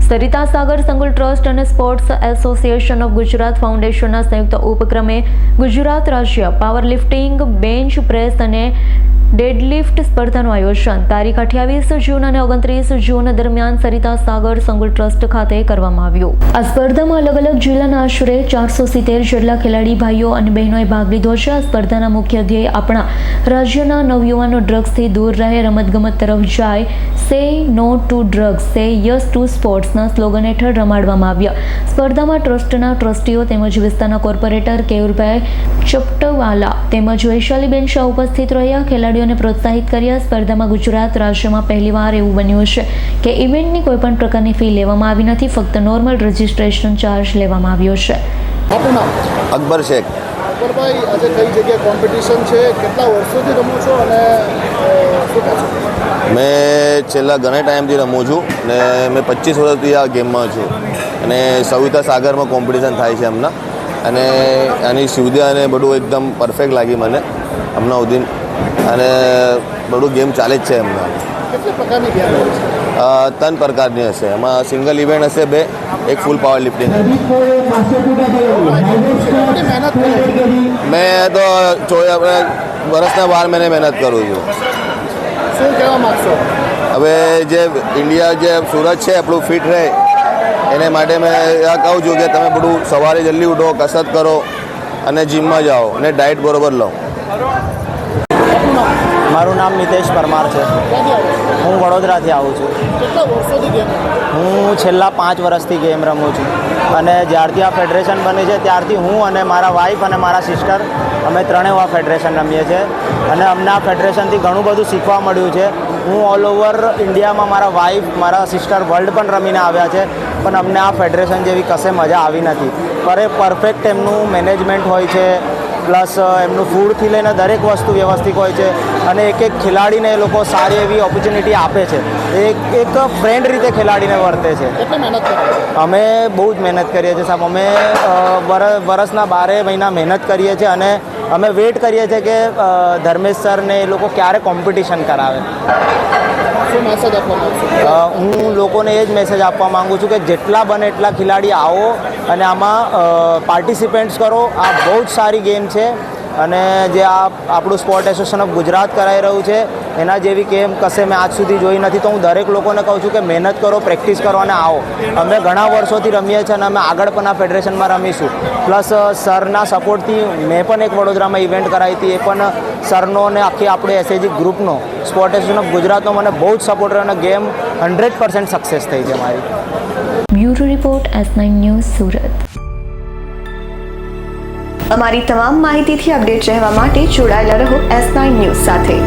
સરિતા સાગર સંકુલ ટ્રસ્ટ અને sports association of Gujarat ફાઉન્ડેશનના સંયુક્ત ઉપક્રમે ગુજરાત રાજ્ય પાવરલિફ્ટિંગ, બેન્ચ પ્રેસ અને ડેડલિફ્ટ સ્પર્ધાનું આયોજન તારીખ 28 જૂન અને 29 જૂન દરમિયાન સરિતા સાગર સંકુલ ટ્રસ્ટ ખાતે કરવામાં આવ્યું। આ સ્પર્ધામાં અલગ અલગ જિલ્લાના આશરે 470 જેટલા ખેલાડી ભાઈઓ અને બહેનોએ ભાગ લીધો છે। આ સ્પર્ધાના મુખ્ય ધ્યેય આપણા રાજ્યના નવયુવાનો ડ્રગ્સથી દૂર રહે, રમતગમત તરફ જાય, say no to drugs, say yes to સ્પોર્ટ્સના સ્લોગન હેઠળ રમાડવામાં આવ્યા। સ્પર્ધામાં ટ્રસ્ટના ટ્રસ્ટીઓ તેમજ વિસ્તારના કોર્પોરેટર કેયુરભાઈ ચપટવાલા તેમજ વૈશાલીબેન શાહ ઉપસ્થિત રહ્યા, ખેલાડીઓને પ્રોત્સાહિત કર્યા। સ્પર્ધામાં ગુજરાત રાજ્યમાં પહેલીવાર એવું બન્યું છે કે ઇવેન્ટની કોઈપણ પ્રકારની ફી લેવામાં આવી નથી, ફક્ત નોર્મલ રજિસ્ટ્રેશન ચાર્જ લેવામાં આવ્યો છે। આપનું નામ? અકબર શેખ। અકબરભાઈ, આજે કઈ જગ્યાએ કોમ્પિટિશન છે, કેટલા વર્ષોથી રમો છો અને શું કહેશો? મેં છેલ્લા ઘણા ટાઈમથી રમું છું ને મેં 25 વર્ષથી આ ગેમમાં છું અને સવિતા સાગરમાં કોમ્પિટિશન થાય છે હમણાં, અને આની સુવિધા અને બધું એકદમ પરફેક્ટ લાગી મને હમણાં સુધી, અને બધું ગેમ ચાલે જ છે હમણાં। કેટલા પ્રકારની ગેમ હોય છે? 3 પ્રકારની હશે, એમાં સિંગલ ઇવેન્ટ હશે 2, એક ફૂલ પાવર લિફ્ટિંગ। મેં તો વર્ષના 12 મહિને મહેનત કરું છું। શું કહેવા માગશો? હવે જે ઇન્ડિયા જે સુરત છે આપણું ફિટ રહે એને માટે મેં આ કહું છું કે તમે બધું સવારે જલ્દી ઉઠો, કસરત કરો અને જીમમાં જાઓ અને ડાયટ બરોબર લો। મારું નામ મિતેશ પરમાર છે। હું વડોદરાથી આવું છું। કેટલા વર્ષોથી ગેમ રમો? હું છેલ્લા 5 વર્ષથી ગેમ રમું છું, અને જ્યારથી આ ફેડરેશન બની છે ત્યારથી હું અને મારા વાઈફ અને મારા સિસ્ટર અમે ત્રણેય આ ફેડરેશન રમીએ છીએ, અને અમને આ ફેડરેશનથી ઘણું બધું શીખવા મળ્યું છે। હું ઓલ ઓવર ઇન્ડિયામાં મારા વાઈફ, મારા સિસ્ટર વર્લ્ડ પણ રમીને આવ્યા છે, પણ અમને આ ફેડરેશન જેવી કશે મજા આવી નથી। પર એ પરફેક્ટ એમનું મેનેજમેન્ટ હોય છે, પ્લસ એમનું ફૂડથી લઈને દરેક વસ્તુ વ્યવસ્થિત હોય છે, અને એક એક ખેલાડીને એ લોકો સારી એવી ઓપોર્ચ્યુનિટી આપે છે। એક ફ્રેન્ડ રીતે ખેલાડીને વર્તે છે। કેટલી મહેનત કરો? અમે બહુ જ મહેનત કરીએ છીએ સાહેબ। અમે વરસના 12 મહિના મહેનત કરીએ છીએ, અને અમે વેઇટ કરીએ છીએ કે ધર્મેશ સરને એ લોકો ક્યારે કોમ્પિટિશન કરાવે। શું મેસેજ આપવા માગશો? હું લોકોને એ જ મેસેજ આપવા માગું છું કે જેટલા બને એટલા ખેલાડી આવો અને આમાં પાર્ટિસિપેન્ટ્સ કરો। આ બહુ જ સારી ગેમ છે, અને જે આ આપણું સ્પોર્ટ એસોસિએશન ઓફ ગુજરાત કરાવી રહ્યું છે એના જેવી ગેમ કશે મેં આજ સુધી જોઈ નથી। તો હું દરેક લોકોને કહું છું કે મહેનત કરો, પ્રેક્ટિસ કરો અને આવો। અમે ઘણા વર્ષોથી રમીએ છીએ અને અમે આગળ પણ આ ફેડરેશનમાં રમીશું। પ્લસ સરના સપોર્ટથી મેં પણ એક વડોદરામાં ઇવેન્ટ કરાવી હતી, એ પણ સરનો અને આખી આપણે એસએજી ગ્રુપનો, સ્પોર્ટ એસોસિએશન ઓફ ગુજરાતનો મને બહુ જ સપોર્ટ રહ્યો, અને ગેમ 100% સક્સેસ થઈ છે મારી। Bureau report S9 news Surat. અમારી તમામ માહિતીથી અપડેટ રહેવા માટે જોડાયેલા રહો S9 ન્યૂઝ સાથે।